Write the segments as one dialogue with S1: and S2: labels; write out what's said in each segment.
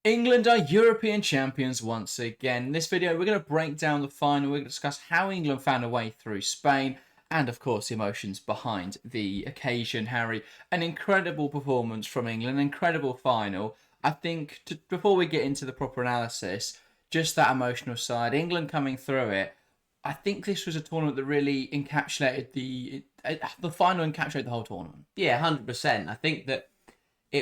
S1: England are European champions once again. In this video, we're going to break down the final. We're going to discuss how England found a way through Spain and, of course, the emotions behind the occasion, Harry. An incredible performance from England, an incredible final. I think, before we get into the proper analysis, just that emotional side, England coming through it, I think this was a tournament that really encapsulated the final encapsulated the whole tournament.
S2: Yeah, 100%. I think that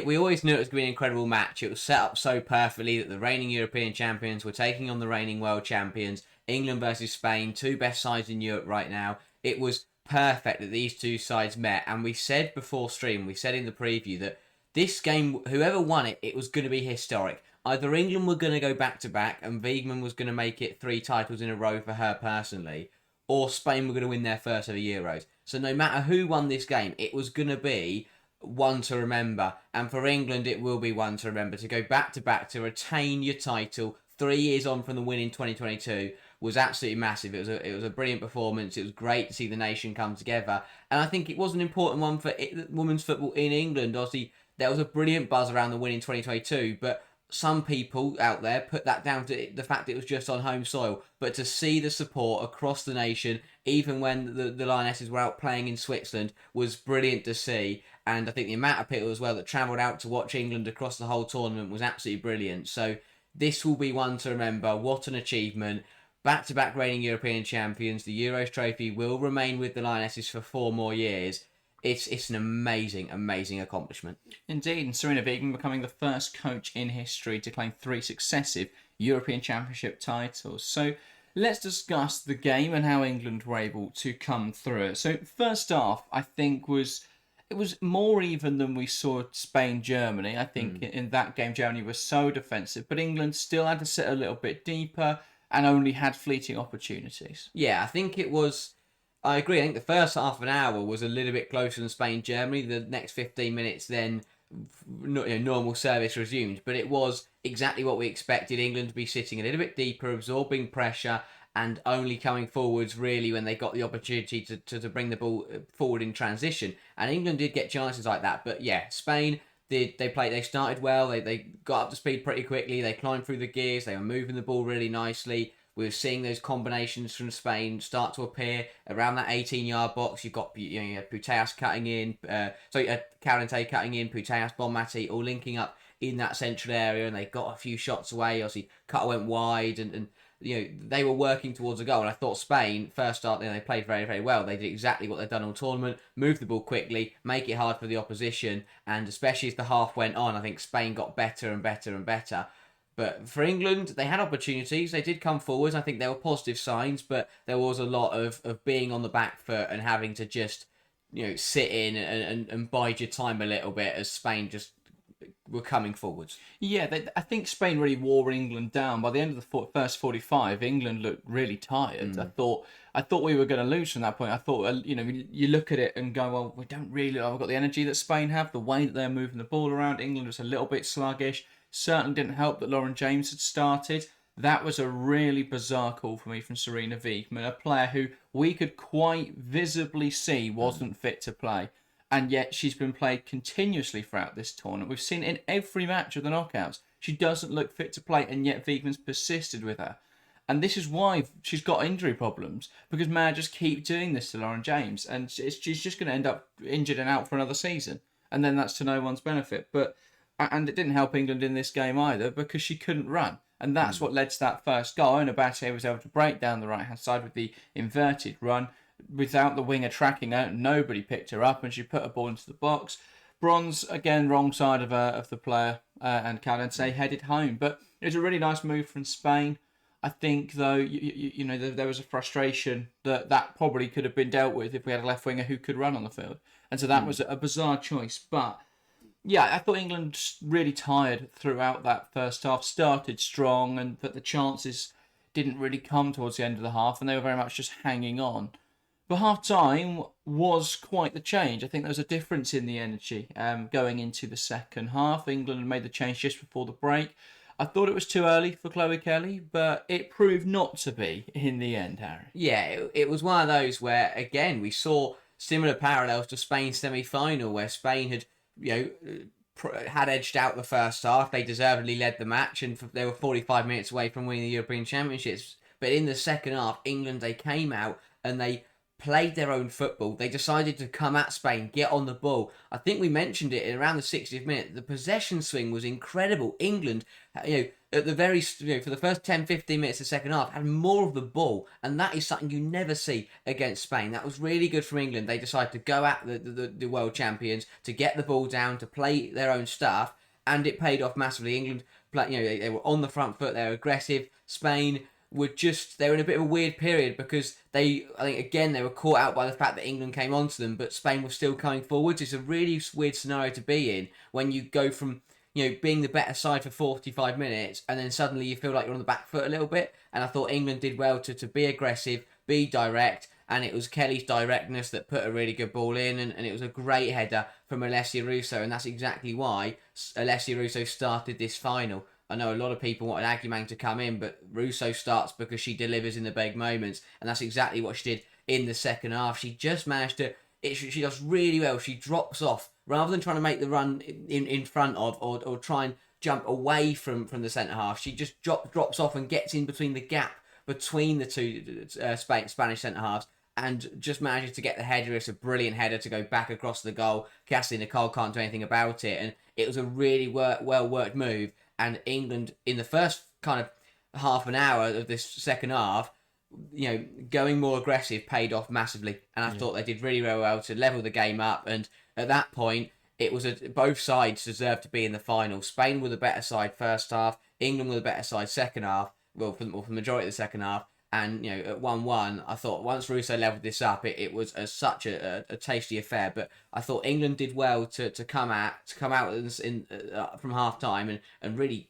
S2: we always knew it was going to be an incredible match. It was set up so perfectly that the reigning European champions were taking on the reigning world champions. England versus Spain, two best sides in Europe right now. It was perfect that these two sides met. And we said before stream, we said in the preview that this game, whoever won it, it was going to be historic. Either England were going to go back-to-back and Wiegman was going to make it 3 titles in a row for her personally, or Spain were going to win their first ever Euros. So no matter who won this game, it was going to be one to remember, and for England it will be one to remember. To go back to back to retain your title 3 years on from the win in 2022 was absolutely massive. It was a brilliant performance. It was great to see the nation come together, and I think it was an important one for women's football in England. Obviously there was a brilliant buzz around the win in 2022, but some people out there put that down to the fact it was just on home soil. But to see the support across the nation, even when the Lionesses were out playing in Switzerland, was brilliant to see. And I think the amount of people as well that travelled out to watch England across the whole tournament was absolutely brilliant. So this will be one to remember. What an achievement. Back-to-back reigning European champions. The Euros trophy will remain with the Lionesses for 4 more years. It's an amazing, amazing accomplishment.
S1: Indeed, and Sarina Wiegman becoming the first coach in history to claim 3 successive European Championship titles. So let's discuss the game and how England were able to come through it. So first off, I think it was more even than we saw Spain-Germany. I think in that game, Germany was so defensive, but England still had to sit a little bit deeper and only had fleeting opportunities.
S2: Yeah, I think it was. I agree. I think the first half an hour was a little bit closer than Spain-Germany. The next 15 minutes, then normal service resumed. But it was exactly what we expected. England to be sitting a little bit deeper, absorbing pressure, and only coming forwards really when they got the opportunity to bring the ball forward in transition. And England did get chances like that. But yeah, Spain, they started well. They got up to speed pretty quickly. They climbed through the gears. They were moving the ball really nicely. We were seeing those combinations from Spain start to appear around that 18-yard box. You've got Putellas cutting in, Calente cutting in, Putellas, Bonmati all linking up in that central area, and they got a few shots away. Obviously, Cutter went wide, and they were working towards a goal. And I thought Spain first start, they played very, very well. They did exactly what they've done all tournament: move the ball quickly, make it hard for the opposition, and especially as the half went on, I think Spain got better and better and better. But for England, they had opportunities. They did come forwards. I think there were positive signs, but there was a lot of being on the back foot and having to just, sit in and bide your time a little bit as Spain just were coming forwards.
S1: Yeah, I think Spain really wore England down. By the end of the first 45, England looked really tired. I thought we were going to lose from that point. I thought, you look at it and go, well, we don't really. I've got the energy that Spain have, the way that they're moving the ball around. England was a little bit sluggish. Certainly didn't help that Lauren James had started. That was a really bizarre call for me from Sarina Wiegman, a player who we could quite visibly see wasn't fit to play. And yet she's been played continuously throughout this tournament. We've seen in every match of the knockouts. She doesn't look fit to play, and yet Wiegman's persisted with her. And this is why she's got injury problems, because managers keep doing this to Lauren James, and she's just going to end up injured and out for another season. And then that's to no one's benefit. And it didn't help England in this game either, because she couldn't run. And that's what led to that first goal. And Abate was able to break down the right-hand side with the inverted run. Without the winger tracking out, nobody picked her up, and she put a ball into the box. Bronze, again, wrong side of the player, and Calente headed home. But it was a really nice move from Spain. I think, though, there was a frustration that probably could have been dealt with if we had a left winger who could run on the field. And so that was a bizarre choice. But yeah, I thought England really tired throughout that first half. Started strong, but the chances didn't really come towards the end of the half, and they were very much just hanging on. But half-time was quite the change. I think there was a difference in the energy going into the second half. England made the change just before the break. I thought it was too early for Chloe Kelly, but it proved not to be in the end, Harry.
S2: Yeah, it was one of those where, again, we saw similar parallels to Spain's semi-final, where Spain had had edged out the first half. They deservedly led the match, and they were 45 minutes away from winning the European Championships. But in the second half, England, they came out and they played their own football. They decided to come at Spain, get on the ball. I think we mentioned it in around the 60th minute. The possession swing was incredible. England, at the very, for the first 10, 15 minutes of the second half, had more of the ball. And that is something you never see against Spain. That was really good from England. They decided to go at the world champions, to get the ball down, to play their own stuff. And it paid off massively. England, they were on the front foot. They were aggressive. Spain they were in a bit of a weird period because I think again they were caught out by the fact that England came onto them, but Spain was still coming forwards. It's a really weird scenario to be in when you go from being the better side for 45 minutes and then suddenly you feel like you're on the back foot a little bit. And I thought England did well to be aggressive, be direct, and it was Kelly's directness that put a really good ball in, and it was a great header from Alessia Russo, and that's exactly why Alessia Russo started this final. I know a lot of people wanted Aguiman to come in, but Russo starts because she delivers in the big moments, and that's exactly what she did in the second half. She just managed to... She does really well. She drops off. Rather than trying to make the run in front of or try and jump away from the centre-half, she just drops off and gets in between the gap between the two Spanish centre-halves and just manages to get the header. It's a brilliant header to go back across the goal. Cassie Nicole can't do anything about it, and it was a really well-worked move. And England, in the first kind of half an hour of this second half, going more aggressive paid off massively. And I thought they did really, really well to level the game up. And at that point, it was both sides deserved to be in the final. Spain were the better side first half. England were the better side second half. Well, for the majority of the second half. And, at 1-1, I thought once Russo levelled this up, it was such a tasty affair. But I thought England did well to come out from half time and really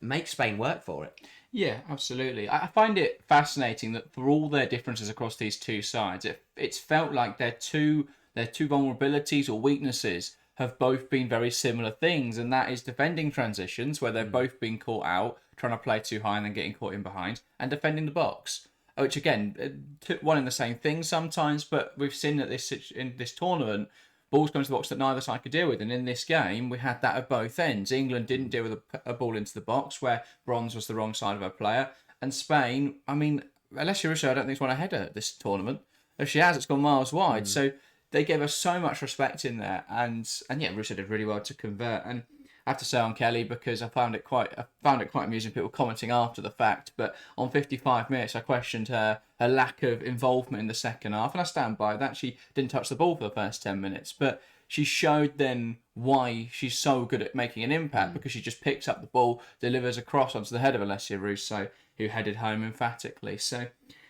S2: make Spain work for it.
S1: Yeah, absolutely. I find it fascinating that for all their differences across these two sides, it's felt like their two vulnerabilities or weaknesses have both been very similar things, and that is defending transitions, where they've both been caught out, trying to play too high and then getting caught in behind, and defending the box, which again, took one in the same thing sometimes, but we've seen that in this tournament, balls come to the box that neither side could deal with, and in this game, we had that at both ends. England didn't deal with a ball into the box, where Bronze was the wrong side of her player, and Spain, Alessia Russo, I don't think's won a header this tournament. If she has, it's gone miles wide, so they gave us so much respect in there, and yeah, Russo did really well to convert. And I have to say on Kelly, because I found it quite amusing, people commenting after the fact, but on 55 minutes I questioned her lack of involvement in the second half, and I stand by that. She didn't touch the ball for the first 10 minutes, but she showed then why she's so good at making an impact, because she just picks up the ball, delivers a cross onto the head of Alessia Russo, who headed home emphatically. So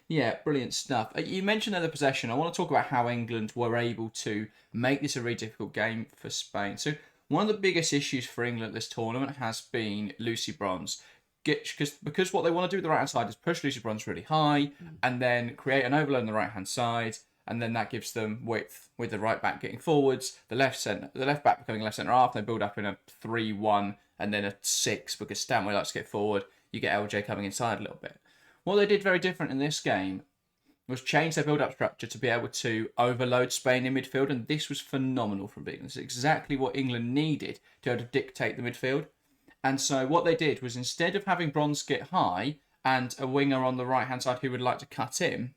S1: yeah, brilliant stuff. You mentioned there the possession. I want to talk about how England were able to make this a really difficult game for Spain. So one of the biggest issues for England this tournament has been Lucy Bronze. Because what they want to do with the right-hand side is push Lucy Bronze really high and then create an overload on the right-hand side, and then that gives them width with the right back getting forwards, the left back becoming left centre half. They build up in a 3-1 and then a 6 because Stanway likes to get forward. You get LJ coming inside a little bit. What they did very different in this game was change their build-up structure to be able to overload Spain in midfield, and this was phenomenal from England. This is exactly what England needed to be able to dictate the midfield. And so what they did was, instead of having Bronze get high and a winger on the right-hand side who would like to cut in,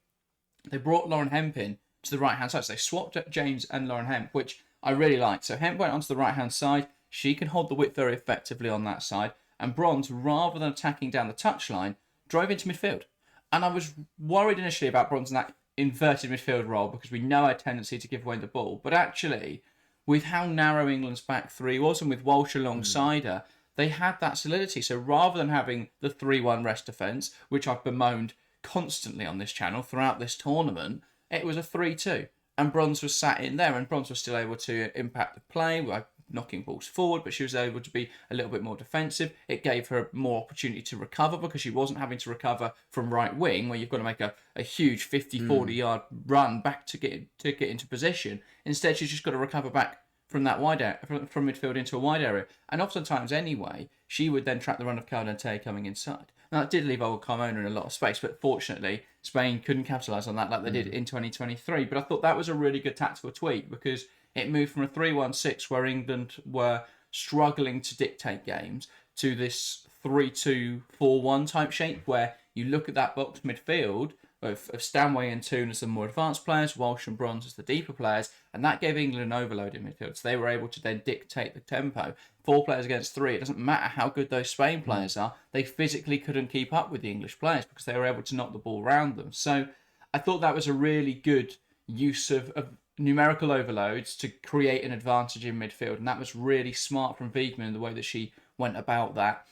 S1: they brought Lauren Hemp in to the right-hand side. So they swapped James and Lauren Hemp, which I really liked. So Hemp went onto the right-hand side. She can hold the width very effectively on that side. And Bronze, rather than attacking down the touchline, drove into midfield. And I was worried initially about Bronze in that inverted midfield role, because we know our tendency to give away the ball. But actually, with how narrow England's back three was, and with Walsh alongside her, they had that solidity. So rather than having the 3-1 rest defence, which I've bemoaned constantly on this channel throughout this tournament, it was a 3-2. And Bronze was sat in there, and Bronze was still able to impact the play by knocking balls forward, but she was able to be a little bit more defensive. It gave her more opportunity to recover, because she wasn't having to recover from right wing, where you've got to make a huge 50-40 yard run back to get into position. Instead, she's just got to recover back from that wide area, from midfield into a wide area. And oftentimes anyway, she would then track the run of Caldente coming inside. Now, it did leave Olga Carmona in a lot of space, but fortunately, Spain couldn't capitalise on that like they did in 2023. But I thought that was a really good tactical tweak, because it moved from a 3-1-6 where England were struggling to dictate games to this 3-2-4-1 type shape where you look at that box midfield of Stanway and Toon as the more advanced players, Walsh and Bronze as the deeper players, and that gave England an overload in midfield. So they were able to then dictate the tempo. 4 players against 3, it doesn't matter how good those Spain players are, they physically couldn't keep up with the English players because they were able to knock the ball around them. So I thought that was a really good use of numerical overloads to create an advantage in midfield, and that was really smart from Wiegman in the way that she went about that.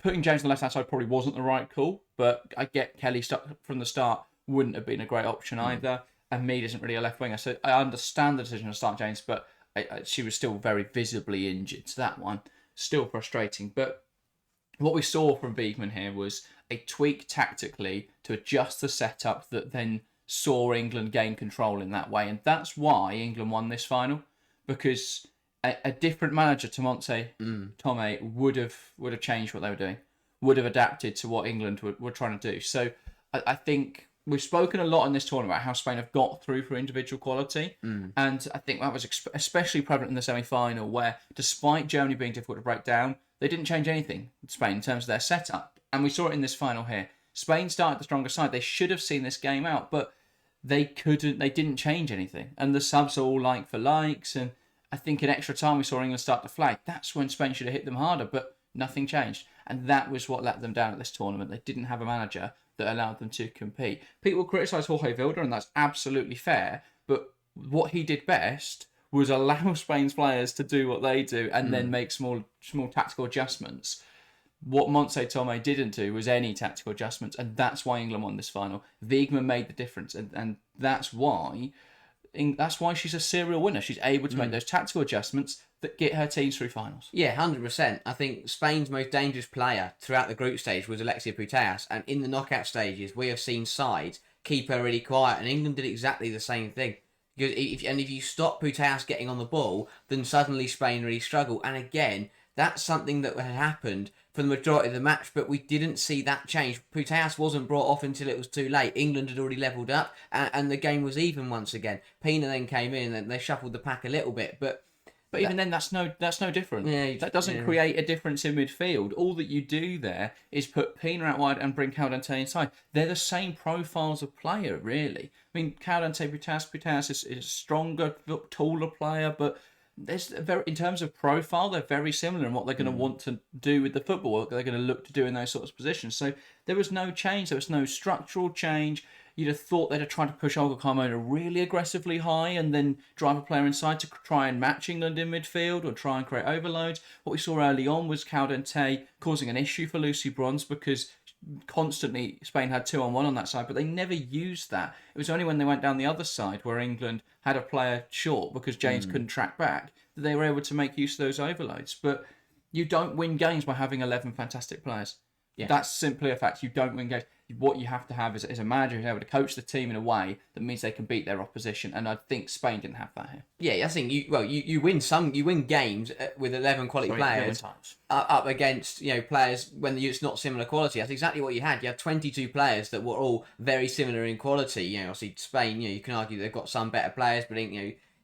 S1: Putting James on the left-hand side probably wasn't the right call, but I get Kelly stuck from the start wouldn't have been a great option either, and Mead isn't really a left winger, so I understand the decision to start James, but she was still very visibly injured, so that one, still frustrating. But what we saw from Wiegman here was a tweak tactically to adjust the setup that then saw England gain control in that way, and that's why England won this final, because a different manager to Tome would have changed what they were doing, would have adapted to what England were trying to do. So I think we've spoken a lot in this tournament about how Spain have got through for individual quality, and I think that was especially prevalent in the semi-final, where despite Germany being difficult to break down, they didn't change anything, Spain, in terms of their setup. And we saw it in this final here. Spain started the stronger side. They should have seen this game out, but they couldn't. They didn't change anything. And the subs are all like for likes, and I think in extra time we saw England start to flag. That's when Spain should have hit them harder, but nothing changed. And that was what let them down at this tournament. They didn't have a manager that allowed them to compete. People criticise Jorge Vilda, and that's absolutely fair, but what he did best was allow Spain's players to do what they do and then make small tactical adjustments. What Montse Tome didn't do was any tactical adjustments, and that's why England won this final. Wiegman made the difference, and that's why she's a serial winner. She's able to make those tactical adjustments that get her teams through finals.
S2: Yeah, 100%. I think Spain's most dangerous player throughout the group stage was Alexia Putellas, and in the knockout stages, we have seen sides keep her really quiet, and England did exactly the same thing. Because if you stop Putellas getting on the ball, then suddenly Spain really struggle. And again, that's something that had happened for the majority of the match, but we didn't see that change. Putellas wasn't brought off until it was too late. England had already levelled up, and the game was even once again. Pina then came in, and they shuffled the pack a little bit, but
S1: even then, that's no different.
S2: Yeah,
S1: that doesn't create a difference in midfield. All that you do there is put Pina out wide and bring Caldente inside. They're the same profiles of player, really. I mean, Caldente, Putellas is a stronger, taller player, but in terms of profile, they're very similar in what they're going to want to do with the football, what they're going to look to do in those sorts of positions. So there was no change. There was no structural change. You'd have thought they'd have tried to push Olga Carmona really aggressively high and then drive a player inside to try and match England in midfield or try and create overloads. What we saw early on was Caldente causing an issue for Lucy Bronze because constantly Spain had 2-on-1 on that side, but they never used that. It was only when they went down the other side where England had a player short because James couldn't track back that they were able to make use of those overloads. But you don't win games by having 11 fantastic players. Yeah. That's simply a fact. You don't win games. What you have to have is a manager who's able to coach the team in a way that means they can beat their opposition, and I think Spain didn't have that here.
S2: Yeah, I think you win games with 11 quality players up against players when it's not similar quality. That's exactly what you had. You had 22 players that were all very similar in quality. Obviously Spain, you can argue they've got some better players, but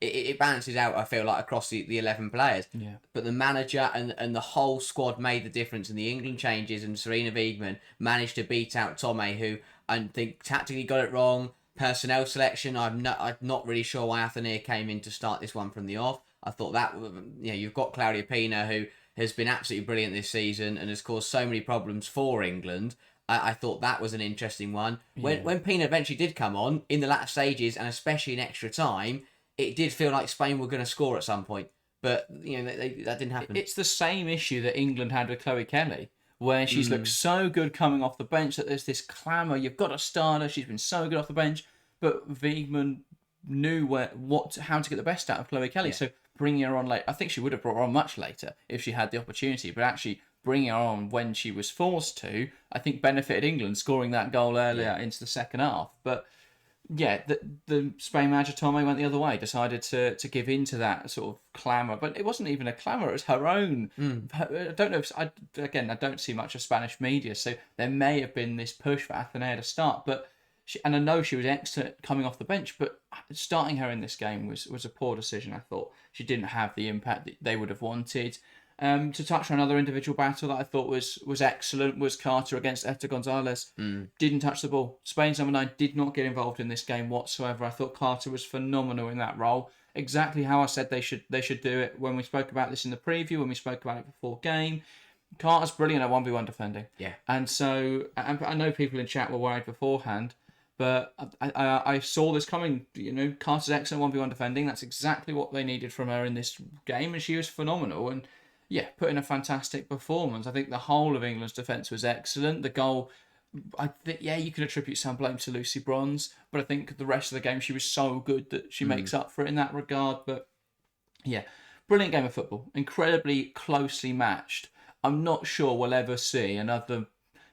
S2: it balances out, I feel like, across the 11 players.
S1: Yeah.
S2: But the manager and the whole squad made the difference in the England changes, and Serena Wiegman managed to beat out Tome, who I think tactically got it wrong. Personnel selection, I'm not really sure why Athenia came in to start this one from the off. I thought that, you've got Claudia Pina, who has been absolutely brilliant this season and has caused so many problems for England. I thought that was an interesting one. Yeah. When Pina eventually did come on, in the latter stages, and especially in extra time, it did feel like Spain were going to score at some point, but that didn't happen.
S1: It's the same issue that England had with Chloe Kelly, where she's looked so good coming off the bench that there's this clamour. You've got to start her. She's been so good off the bench, but Wiegman knew how to get the best out of Chloe Kelly. Yeah. So bringing her on late, I think she would have brought her on much later if she had the opportunity, but actually bringing her on when she was forced to, I think benefited England, scoring that goal earlier into the second half. But yeah, the Spain manager Tome went the other way, decided to give in to that sort of clamour. But it wasn't even a clamour, it was her own. I don't know I don't see much of Spanish media, so there may have been this push for Athenia to start. But And I know she was excellent coming off the bench, but starting her in this game was a poor decision. I thought she didn't have the impact that they would have wanted. To touch on another individual battle that I thought was excellent was Carter against Eta Gonzalez. Didn't touch the ball. Spain's number 9 did not get involved in this game whatsoever. I thought Carter was phenomenal in that role. Exactly how I said they should do it when we spoke about this in the preview, when we spoke about it before game. Carter's brilliant at 1v1 defending.
S2: Yeah.
S1: And so I know people in chat were worried beforehand, but I saw this coming. Carter's excellent 1v1 defending. That's exactly what they needed from her in this game, and she was phenomenal. And yeah, put in a fantastic performance. I think the whole of England's defence was excellent. The goal, I think, you can attribute some blame to Lucy Bronze, but I think the rest of the game she was so good that she makes up for it in that regard. But yeah, brilliant game of football. Incredibly closely matched. I'm not sure we'll ever see another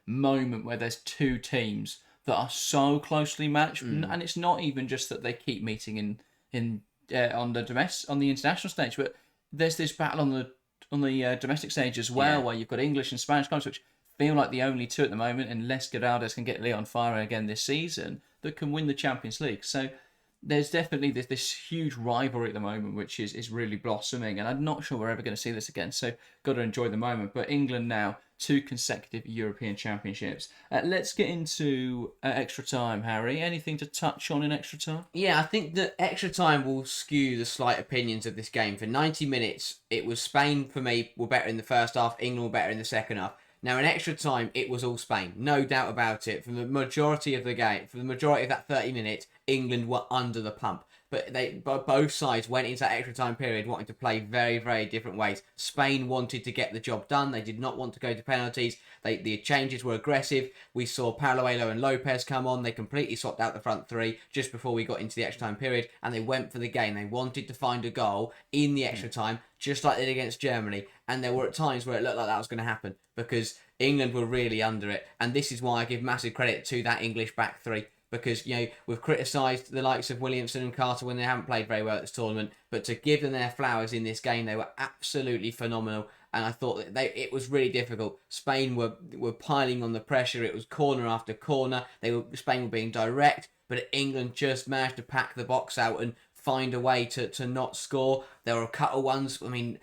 S1: moment where there's two teams that are so closely matched, and it's not even just that they keep meeting on the international stage, but there's this battle on the domestic stage as well, where you've got English and Spanish clubs, which feel like the only two at the moment, unless Geraldes can get Leon firing again this season, that can win the Champions League. So there's definitely this huge rivalry at the moment, which is really blossoming, and I'm not sure we're ever going to see this again, so got to enjoy the moment. But England now, 2 consecutive European Championships. Let's get into extra time, Harry. Anything to touch on in extra time?
S2: Yeah, I think that extra time will skew the slight opinions of this game. For 90 minutes, it was Spain, for me, were better in the first half, England were better in the second half. Now, in extra time, it was all Spain. No doubt about it. For the majority of the game, for the majority of that 30 minutes, England were under the pump. But both sides went into that extra time period wanting to play very, very different ways. Spain wanted to get the job done. They did not want to go to penalties. The changes were aggressive. We saw Paluelo and Lopez come on. They completely swapped out the front three just before we got into the extra time period, and they went for the game. They wanted to find a goal in the extra time, just like they did against Germany. And there were at times where it looked like that was going to happen because England were really under it. And this is why I give massive credit to that English back three. Because, we've criticised the likes of Williamson and Carter when they haven't played very well at this tournament. But to give them their flowers in this game, they were absolutely phenomenal. And I thought that it was really difficult. Spain were piling on the pressure. It was corner after corner. Spain were being direct. But England just managed to pack the box out and find a way to not score. There were a couple of ones. I mean,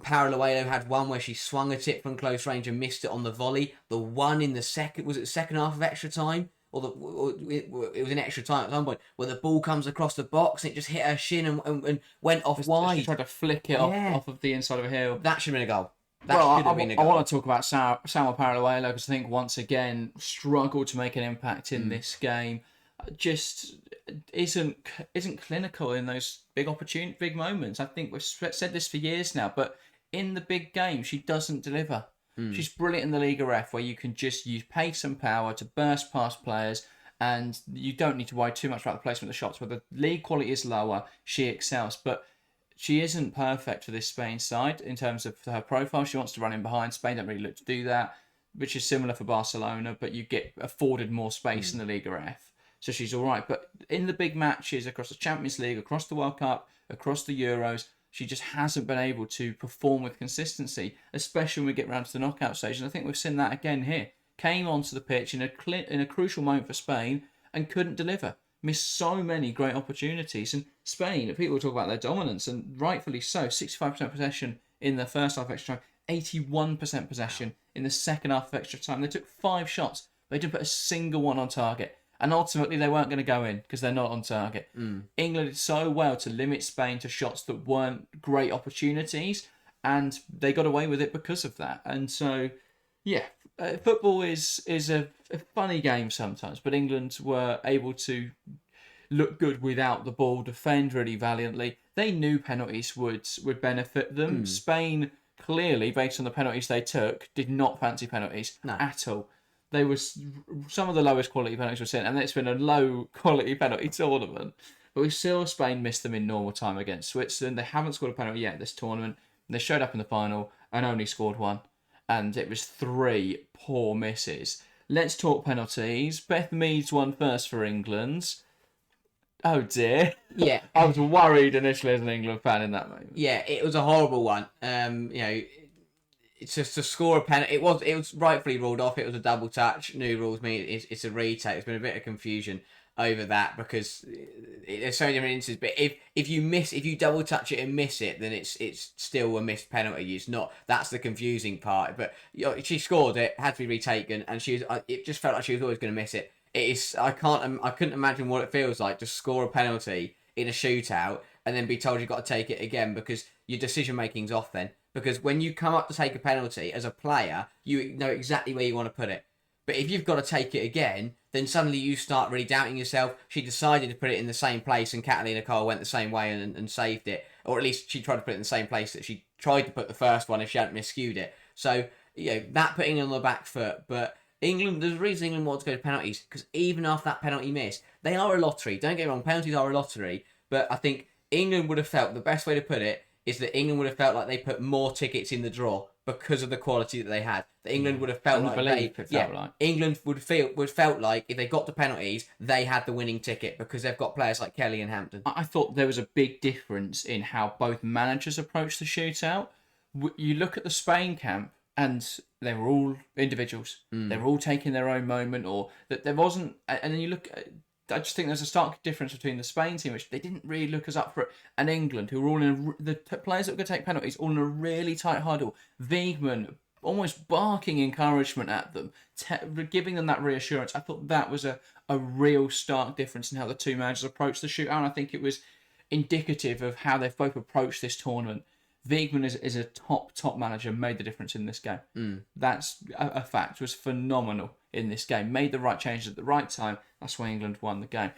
S2: Paluelo had one where she swung at it from close range and missed it on the volley. The one in the second half of extra time? Or it was an extra time at some point where the ball comes across the box and it just hit her shin and went off wide.
S1: She tried to flick it off of the inside of a heel.
S2: That should have been a goal.
S1: I want to talk about Samuel Paluelo because I think once again struggled to make an impact in this game. Just isn't clinical in those big moments. I think we've said this for years now, but in the big game she doesn't deliver. She's brilliant in the Liga F, where you can just use pace and power to burst past players, and you don't need to worry too much about the placement of the shots. Where the league quality is lower, she excels, but she isn't perfect for this Spain side in terms of her profile. She wants to run in behind. Spain don't really look to do that, which is similar for Barcelona, but you get afforded more space in the Liga F. So she's all right. But in the big matches across the Champions League, across the World Cup, across the Euros, she just hasn't been able to perform with consistency, especially when we get round to the knockout stage. And I think we've seen that again here. Came onto the pitch in a crucial moment for Spain and couldn't deliver. Missed so many great opportunities. And Spain, people talk about their dominance, and rightfully so. 65% possession in the first half of extra time, 81% possession in the second half of extra time. They took 5 shots. They didn't put a single one on target. And ultimately, they weren't going to go in because they're not on target. England did so well to limit Spain to shots that weren't great opportunities, and they got away with it because of that. And so, football is a funny game sometimes, but England were able to look good without the ball, defend really valiantly. They knew penalties would benefit them. Spain, clearly, based on the penalties they took, did not fancy penalties at all. They were some of the lowest quality penalties we've seen, and it's been a low quality penalty tournament. But we saw Spain miss them in normal time against Switzerland. They haven't scored a penalty yet this tournament. They showed up in the final and only scored 1, and it was 3 poor misses. Let's talk penalties. Beth Mead's one first for England. Oh dear.
S2: Yeah,
S1: I was worried initially as an England fan in that moment.
S2: Yeah, it was a horrible one. it's just to score a penalty. It was rightfully ruled off. It was a double touch. New rules mean it's a retake. There's been a bit of confusion over that because there's so many different instances. But if you double touch it and miss it, then it's still a missed penalty. It's not. That's the confusing part. But she scored it, had to be retaken, and it just felt like she was always going to miss it. It is. I couldn't imagine what it feels like to score a penalty in a shootout and then be told you've got to take it again because your decision making's off then. Because when you come up to take a penalty as a player, you know exactly where you want to put it. But if you've got to take it again, then suddenly you start really doubting yourself. She decided to put it in the same place, and Catalina Cole went the same way and saved it. Or at least she tried to put it in the same place that she tried to put the first one if she hadn't miscued it. So, that put England on the back foot. But England, there's a reason England wants to go to penalties, because even after that penalty miss, they are a lottery. Don't get me wrong, penalties are a lottery. But I think England would have felt, the best way to put it, is that England would have felt like they put more tickets in the draw because of the quality that they had. That England would have felt England would felt like if they got to penalties, they had the winning ticket because they've got players like Kelly and Hampton.
S1: I thought there was a big difference in how both managers approached the shootout. You look at the Spain camp, and they were all individuals. They were all taking their own moment, or that there wasn't. And then you look at, I just think there's a stark difference between the Spain team, which they didn't really look as up for it, and England, who were all in the players that were going to take penalties, all in a really tight huddle. Wiegman almost barking encouragement at them, giving them that reassurance. I thought that was a real stark difference in how the two managers approached the shootout, and I think it was indicative of how they've both approached this tournament. Wiegman is a top manager, made the difference in this game. That's a fact, was phenomenal in this game. Made the right changes at the right time. That's why England won the game.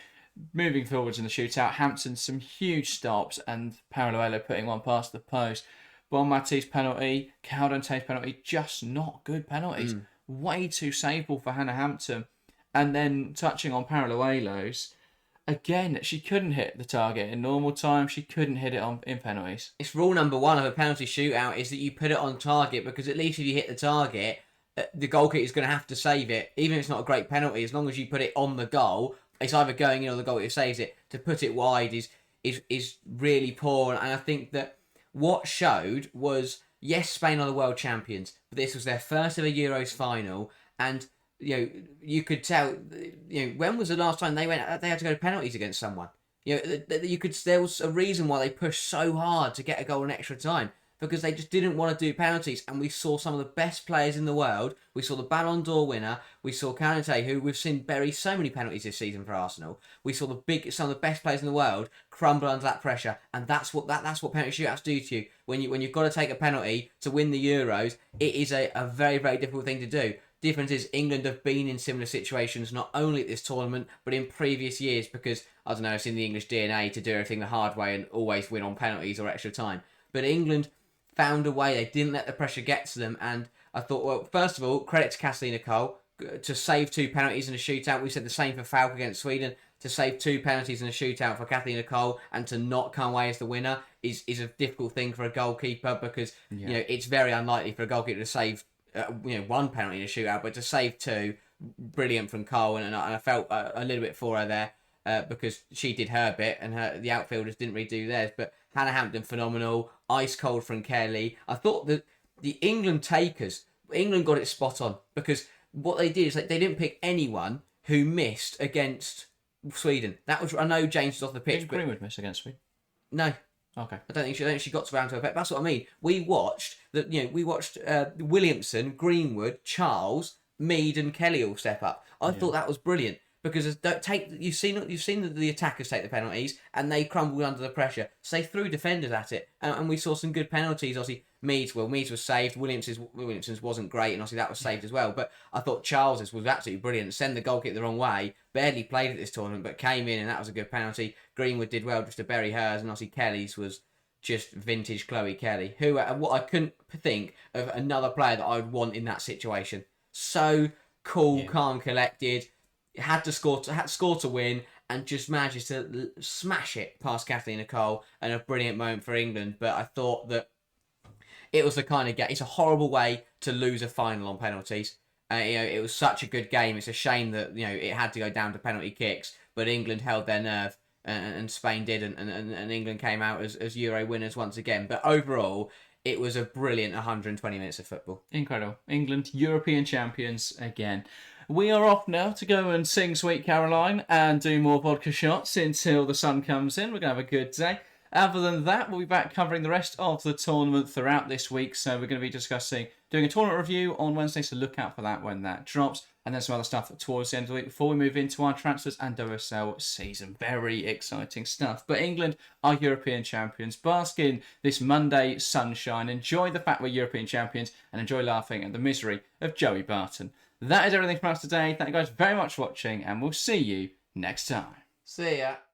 S1: Moving forwards in the shootout, Hampton some huge stops and Paraluelo putting one past the post. Bonmati's penalty, Caldente's penalty, just not good penalties. Way too saveable for Hannah Hampton. And then touching on Paraluelo's, again, she couldn't hit the target in normal time. She couldn't hit it in penalties.
S2: It's rule number one of a penalty shootout is that you put it on target, because at least if you hit the target, the goalkeeper is going to have to save it. Even if it's not a great penalty, as long as you put it on the goal, it's either going in or the goalkeeper saves it. To put it wide is really poor. And I think that what showed was, yes, Spain are the world champions, but this was their first ever Euros final, and you could tell. When was the last time they had to go to penalties against someone? There was a reason why they pushed so hard to get a goal in extra time, because they just didn't want to do penalties. And we saw some of the best players in the world. We saw the Ballon d'Or winner. We saw Caldenté, who we've seen bury so many penalties this season for Arsenal. We saw some of the best players in the world crumble under that pressure, and that's what penalty shootouts do to you. When you've got to take a penalty to win the Euros, it is a very, very difficult thing to do. Difference is England have been in similar situations, not only at this tournament, but in previous years, because, I don't know, it's in the English DNA to do everything the hard way and always win on penalties or extra time. But England found a way. They didn't let the pressure get to them. And I thought, well, first of all, credit to Catalina Cole to save 2 penalties in a shootout. We said the same for Falk against Sweden. To save 2 penalties in a shootout for Catalina Cole and to not come away as the winner is a difficult thing for a goalkeeper, because it's very unlikely for a goalkeeper to save 1 penalty in a shootout, but to save 2, brilliant from Cole. And I felt a little bit for her there because she did her bit and the outfielders didn't really do theirs. But Hannah Hampton, phenomenal. Ice cold from Kelly. I thought that the England got it spot on, because what they did is they didn't pick anyone who missed against Sweden. That was, I know James was off the pitch.
S1: Did Greenwood miss against Sweden?
S2: No.
S1: Okay.
S2: I don't think she got to round to her back. That's what I mean. We watched Williamson, Greenwood, Charles, Mead, and Kelly all step up. I thought that was brilliant, because you've seen the attackers take the penalties and they crumbled under the pressure. So they threw defenders at it, and we saw some good penalties. Obviously, Meads was saved. Williamson's wasn't great, and obviously that was saved as well. But I thought Charles's was absolutely brilliant. Send the goalkeeper the wrong way. Barely played at this tournament, but came in, and that was a good penalty. Greenwood did well just to bury hers, and obviously Kelly's was just vintage Chloe Kelly, who what I couldn't think of another player that I would want in that situation. So cool, calm, collected. Had to score to win, and just manages to smash it past Catalina Cole, and a brilliant moment for England. But I thought that it was the kind of game. It's a horrible way to lose a final on penalties. It was such a good game. It's a shame that it had to go down to penalty kicks, but England held their nerve, and Spain didn't, and England came out as Euro winners once again. But overall, it was a brilliant 120 minutes of football.
S1: Incredible. England, European champions again. We are off now to go and sing Sweet Caroline and do more vodka shots until the sun comes in. We're going to have a good day. Other than that, we'll be back covering the rest of the tournament throughout this week. So we're going to be doing a tournament review on Wednesday, so look out for that when that drops. And then some other stuff towards the end of the week before we move into our transfers and WSL season. Very exciting stuff. But England are European champions. Bask in this Monday sunshine. Enjoy the fact we're European champions and enjoy laughing at the misery of Joey Barton. That is everything from us today. Thank you guys very much for watching, and we'll see you next time.
S2: See ya.